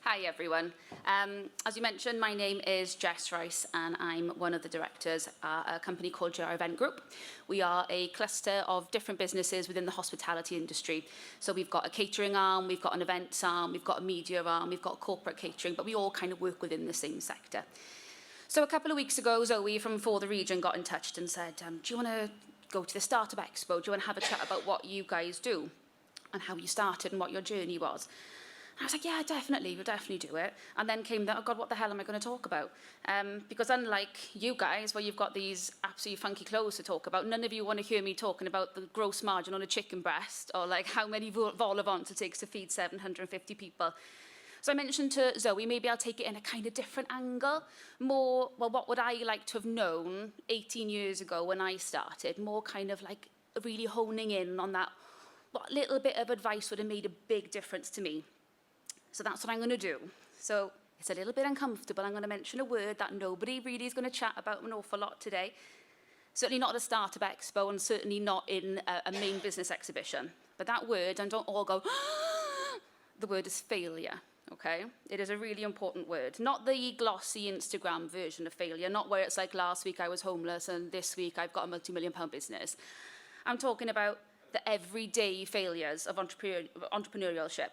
Hi everyone. As you mentioned, my name is Jess Rice and I'm one of the directors at a company called JR Event Group. We are a cluster of different businesses within the hospitality industry. So we've got a catering arm, we've got an events arm, we've got a media arm, we've got corporate catering, but we all kind of work within the same sector. So a couple of weeks ago, Zoe from For the Region got in touch and said, do you want to go to the Start-Up Expo? Do you want to have a chat about what you guys do and how you started and what your journey was? I was like, yeah, definitely, we'll definitely do it. And then came that, oh God, what the hell am I going to talk about? Because unlike you guys, where you've got these absolutely funky clothes to talk about, none of you want to hear me talking about the gross margin on a chicken breast or like how many vol-au-vents it takes to feed 750 people. So I mentioned to Zoe, maybe I'll take it in a kind of different angle. More, well, what would I like to have known 18 years ago when I started? More kind of like really honing in on that, what little bit of advice would have made a big difference to me. So that's what I'm going to do. So it's a little bit uncomfortable. I'm going to mention a word that nobody really is going to chat about an awful lot today. Certainly not at a Start-Up Expo and certainly not in a main business exhibition. But that word, and don't all go, the word is failure, okay? It is a really important word. Not the glossy Instagram version of failure, not where it's like last week I was homeless and this week I've got a multi-million-pound business. I'm talking about the everyday failures of entrepreneurship.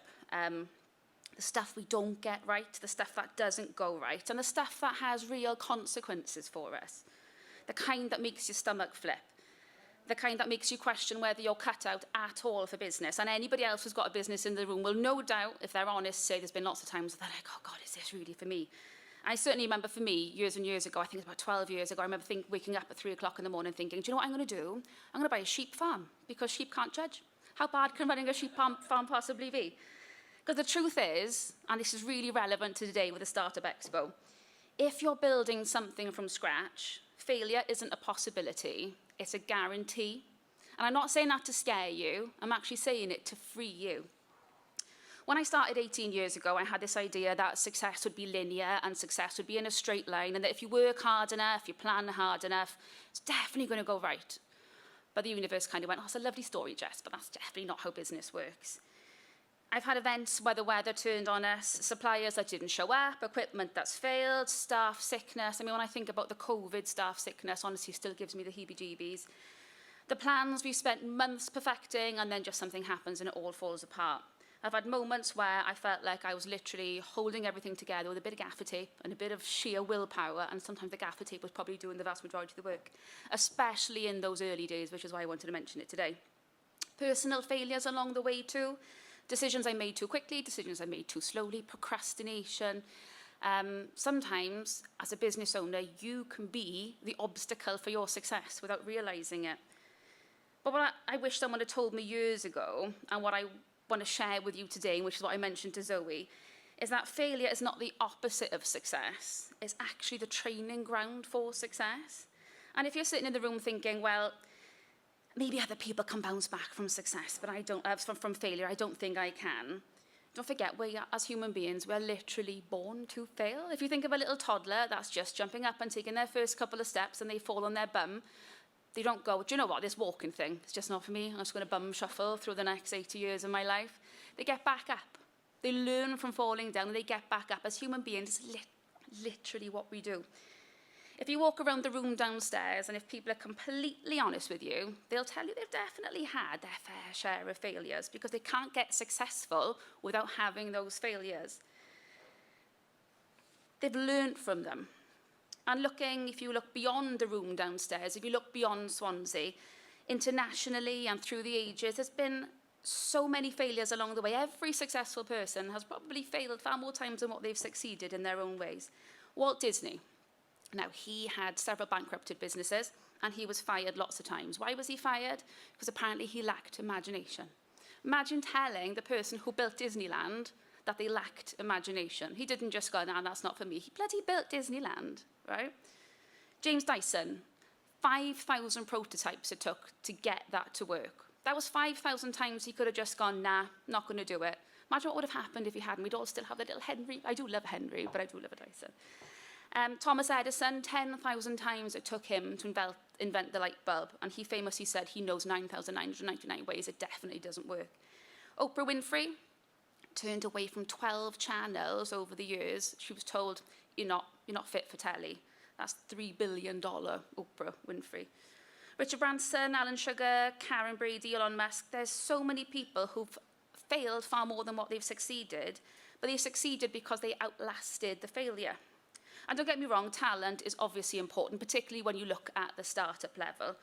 The stuff we don't get right, the stuff that doesn't go right, and the stuff that has real consequences for us. The kind that makes your stomach flip. The kind that makes you question whether you're cut out at all for business. And anybody else who's got a business in the room will no doubt, if they're honest, say there's been lots of times they're like, oh God, is this really for me? I certainly remember for me, years and years ago, I think it was about 12 years ago, I remember waking up at 3 o'clock in the morning thinking, do you know what I'm going to do? I'm going to buy a sheep farm, because sheep can't judge. How bad can running a sheep farm possibly be? Because the truth is, and this is really relevant to today with the Start-Up Expo, if you're building something from scratch, failure isn't a possibility, it's a guarantee. And I'm not saying that to scare you, I'm actually saying it to free you. When I started 18 years ago, I had this idea that success would be linear and success would be in a straight line, and that if you work hard enough, you plan hard enough, it's definitely going to go right. But the universe kind of went, oh, it's a lovely story, Jess, but that's definitely not how business works. I've had events where the weather turned on us, suppliers that didn't show up, equipment that's failed, staff sickness. I mean, when I think about the COVID staff sickness, honestly, still gives me the heebie-jeebies. The plans we spent months perfecting, and then just something happens and it all falls apart. I've had moments where I felt like I was literally holding everything together with a bit of gaffer tape and a bit of sheer willpower, and sometimes the gaffer tape was probably doing the vast majority of the work, especially in those early days, which is why I wanted to mention it today. Personal failures along the way too. Decisions I made too quickly, decisions I made too slowly, procrastination. Sometimes, as a business owner, you can be the obstacle for your success without realising it. But what I wish someone had told me years ago, and what I want to share with you today, which is what I mentioned to Zoe, is that failure is not the opposite of success. It's actually the training ground for success. And if you're sitting in the room thinking, well, maybe other people can bounce back from success, but I don't, from failure, I don't think I can. Don't forget, as human beings, we're literally born to fail. If you think of a little toddler that's just jumping up and taking their first couple of steps and they fall on their bum, they don't go, do you know what, this walking thing, it's just not for me. I'm just going to bum shuffle through the next 80 years of my life. They get back up. They learn from falling down and they get back up. As human beings, it's literally what we do. If you walk around the room downstairs and if people are completely honest with you, they'll tell you they've definitely had their fair share of failures because they can't get successful without having those failures. They've learned from them. And if you look beyond the room downstairs, if you look beyond Swansea, internationally and through the ages, there's been so many failures along the way. Every successful person has probably failed far more times than what they've succeeded in their own ways. Walt Disney. Now, he had several bankrupted businesses, and he was fired lots of times. Why was he fired? Because apparently he lacked imagination. Imagine telling the person who built Disneyland that they lacked imagination. He didn't just go, nah, that's not for me. He bloody built Disneyland, right? James Dyson, 5,000 prototypes it took to get that to work. That was 5,000 times he could have just gone, nah, not going to do it. Imagine what would have happened if he hadn't. We'd all still have the little Henry. I do love Henry, but I do love a Dyson. Thomas Edison, 10,000 times it took him to invent the light bulb, and he famously said he knows 9,999 ways it definitely doesn't work. Oprah Winfrey, turned away from 12 channels over the years. She was told, you're not fit for telly. That's $3 billion Oprah Winfrey. Richard Branson, Alan Sugar, Karen Brady, Elon Musk. There's so many people who've failed far more than what they've succeeded, but they've succeeded because they outlasted the failure. And don't get me wrong, talent is obviously important, particularly when you look at the startup level.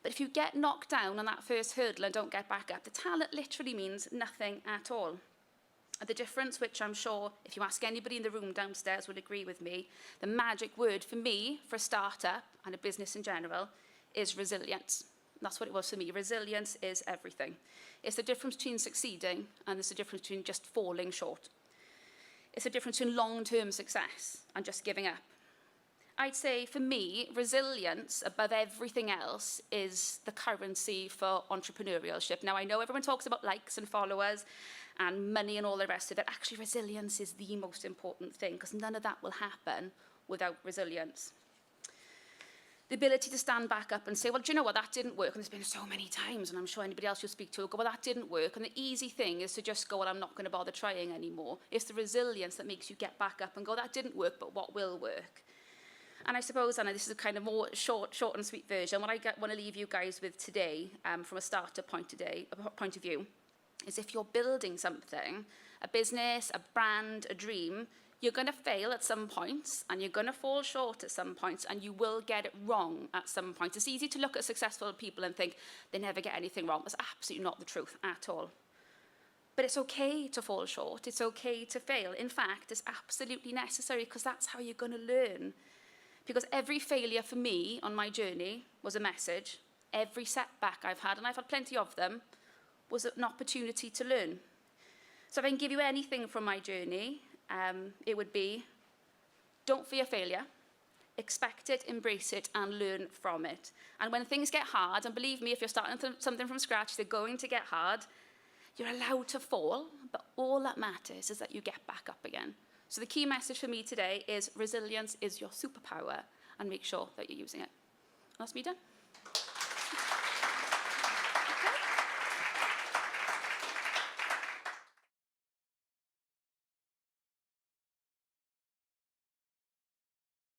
But if you get knocked down on that first hurdle and don't get back up, the talent literally means nothing at all. The difference, which I'm sure if you ask anybody in the room downstairs will agree with me, the magic word for me, for a startup and a business in general, is resilience. That's what it was for me. Resilience is everything. It's the difference between succeeding and it's the difference between just falling short. It's the difference between long-term success and just giving up. I'd say, for me, resilience, above everything else, is the currency for entrepreneurship. Now, I know everyone talks about likes and followers and money and all the rest of it. Actually, resilience is the most important thing, because none of that will happen without resilience. The ability to stand back up and say, well, do you know what, that didn't work. And there's been so many times, and I'm sure anybody else you'll speak to will go, well, that didn't work. And the easy thing is to just go, well, I'm not going to bother trying anymore. It's the resilience that makes you get back up and go, that didn't work, but what will work? And I suppose, Anna, this is a kind of more short and sweet version. What I want to leave you guys with today, from a startup point of view, is if you're building something, a business, a brand, a dream, you're going to fail at some points, and you're going to fall short at some points, and you will get it wrong at some points. It's easy to look at successful people and think they never get anything wrong. That's absolutely not the truth at all. But it's okay to fall short. It's okay to fail. In fact, it's absolutely necessary, because that's how you're going to learn. Because every failure for me on my journey was a message. Every setback I've had, and I've had plenty of them, was an opportunity to learn. So if I can give you anything from my journey, it would be, don't fear failure, expect it, embrace it, and learn from it. And when things get hard, and believe me, if you're starting something from scratch, they're going to get hard, you're allowed to fall, but all that matters is that you get back up again. So the key message for me today is resilience is your superpower, and make sure that you're using it. That's me done.